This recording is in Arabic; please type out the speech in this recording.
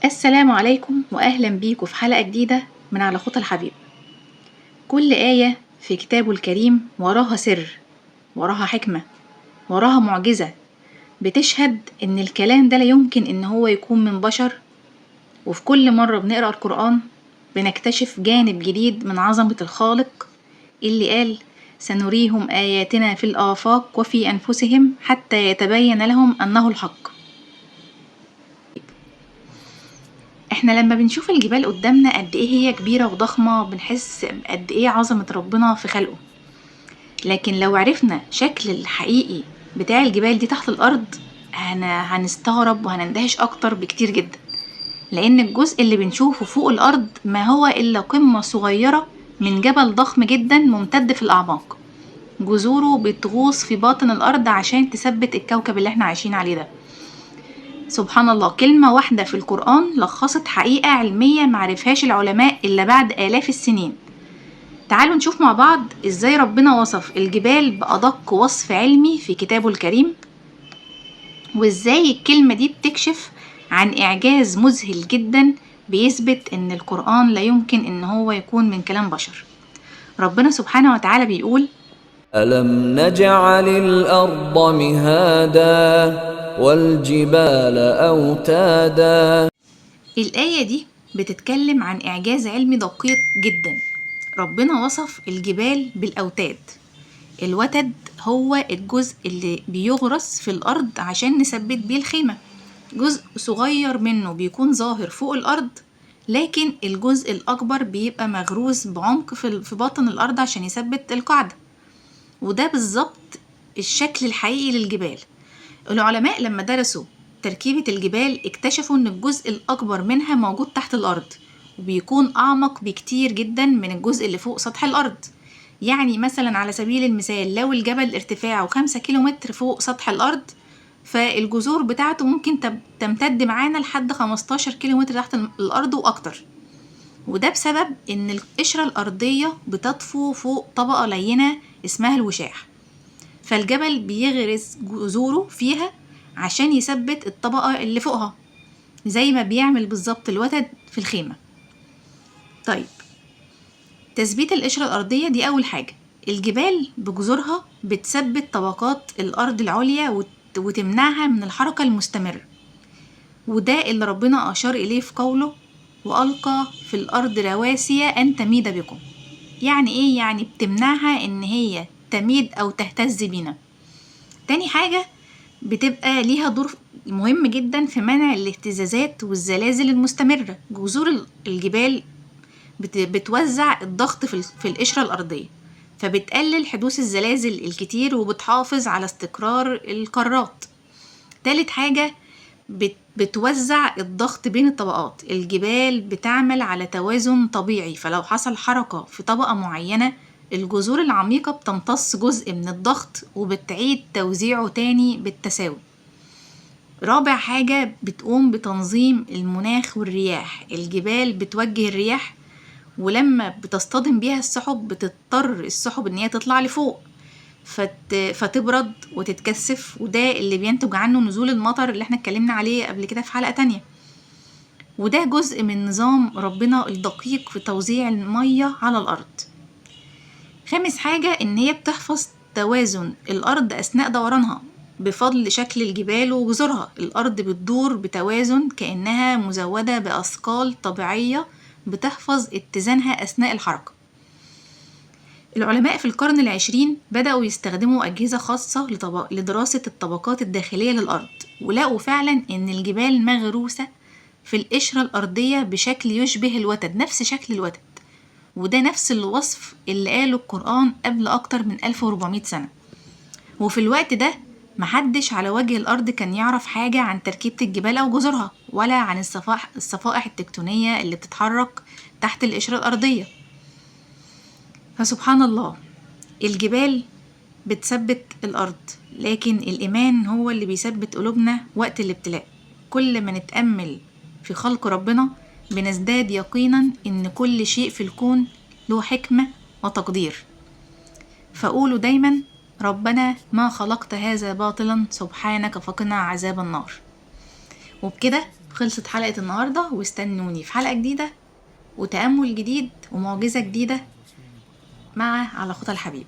السلام عليكم وأهلا بيكم في حلقة جديدة من على خطى الحبيب. كل آية في كتابه الكريم وراها سر، وراها حكمة، وراها معجزة بتشهد إن الكلام ده لا يمكن إن هو يكون من بشر. وفي كل مرة بنقرأ القرآن بنكتشف جانب جديد من عظمة الخالق اللي قال: سنريهم آياتنا في الآفاق وفي أنفسهم حتى يتبين لهم أنه الحق. احنا لما بنشوف الجبال قدامنا قد ايه هي كبيرة وضخمة بنحس قد ايه عظمة ربنا في خلقه، لكن لو عرفنا شكل الحقيقي بتاع الجبال دي تحت الأرض هنستغرب وهنندهش أكتر بكتير جدا، لأن الجزء اللي بنشوفه فوق الأرض ما هو إلا قمة صغيرة من جبل ضخم جدا ممتد في الأعماق. جذوره بتغوص في باطن الأرض عشان تثبت الكوكب اللي احنا عايشين عليه ده. سبحان الله، كلمة واحدة في القرآن لخصت حقيقة علمية معرفهاش العلماء إلا بعد آلاف السنين. تعالوا نشوف مع بعض إزاي ربنا وصف الجبال بأدق وصف علمي في كتابه الكريم، وإزاي الكلمة دي بتكشف عن إعجاز مذهل جدا بيثبت إن القرآن لا يمكن إن هو يكون من كلام بشر. ربنا سبحانه وتعالى بيقول: ألم نجعل الأرض مهادا والجبال أوتادا. الآية دي بتتكلم عن إعجاز علمي دقيق جدا. ربنا وصف الجبال بالأوتاد. الوتد هو الجزء اللي بيغرس في الأرض عشان نثبت بيه الخيمة. جزء صغير منه بيكون ظاهر فوق الأرض، لكن الجزء الأكبر بيبقى مغروس بعمق في باطن الأرض عشان يثبت القاعدة. وده بالظبط الشكل الحقيقي للجبال. العلماء لما درسوا تركيبة الجبال اكتشفوا ان الجزء الأكبر منها موجود تحت الأرض، وبيكون أعمق بكتير جدا من الجزء اللي فوق سطح الأرض. يعني مثلا على سبيل المثال لو الجبل ارتفاعه 5 كيلومتر فوق سطح الأرض، فالجذور بتاعته ممكن تمتد معانا لحد 15 كيلومتر تحت الأرض وأكتر. وده بسبب ان القشرة الأرضية بتطفو فوق طبقة لينة اسمها الوشاح، فالجبل بيغرس جذوره فيها عشان يثبت الطبقة اللي فوقها، زي ما بيعمل بالظبط الوتد في الخيمة. طيب، تثبيت القشرة الأرضية دي أول حاجة. الجبال بجذورها بتثبت طبقات الأرض العليا وتمنعها من الحركة المستمرة، وده اللي ربنا أشار إليه في قوله: وألقى في الأرض رواسي أن تميد بكم. يعني إيه؟ يعني بتمنعها إن هي تميد أو تهتز بينا. تاني حاجة، بتبقى ليها دور مهم جدا في منع الاهتزازات والزلازل المستمرة. جذور الجبال بتوزع الضغط في القشرة الأرضية، فبتقلل حدوث الزلازل الكتير وبتحافظ على استقرار القارات. تالت حاجة، بتوزع الضغط بين الطبقات. الجبال بتعمل على توازن طبيعي، فلو حصل حركة في طبقة معينة الجذور العميقة بتمتص جزء من الضغط وبتعيد توزيعه تاني بالتساوي. رابع حاجة، بتقوم بتنظيم المناخ والرياح. الجبال بتوجه الرياح، ولما بتصطدم بيها السحب بتضطر السحب ان هي تطلع لفوق فتبرد وتتكثف، وده اللي بينتج عنه نزول المطر اللي احنا اتكلمنا عليه قبل كده في حلقة تانية. وده جزء من نظام ربنا الدقيق في توزيع المية على الأرض. خامس حاجة، ان هي بتحفظ توازن الأرض أثناء دورانها. بفضل شكل الجبال وجذورها الأرض بتدور بتوازن كأنها مزودة بأثقال طبيعية بتحفظ اتزانها أثناء الحركة. العلماء في القرن العشرين بدأوا يستخدموا أجهزة خاصة لدراسة الطبقات الداخلية للأرض، ولقوا فعلا إن الجبال مغروسة في القشرة الأرضية بشكل يشبه الوتد، نفس شكل الوتد. وده نفس الوصف اللي قاله القرآن قبل أكتر من 1400 سنة. وفي الوقت ده محدش على وجه الأرض كان يعرف حاجة عن تركيبة الجبال أو جذورها، ولا عن الصفائح التكتونية اللي بتتحرك تحت القشرة الأرضية. فسبحان الله، الجبال بتثبت الأرض، لكن الإيمان هو اللي بيثبت قلوبنا وقت الابتلاء. كل ما نتأمل في خلق ربنا بنزداد يقينا إن كل شيء في الكون له حكمة وتقدير. فقولوا دايما: ربنا ما خلقت هذا باطلا سبحانك فقنا عذاب النار. وبكده خلصت حلقة النهاردة، واستنوني في حلقة جديدة وتأمل جديد ومعجزة جديدة مع على خطى الحبيب.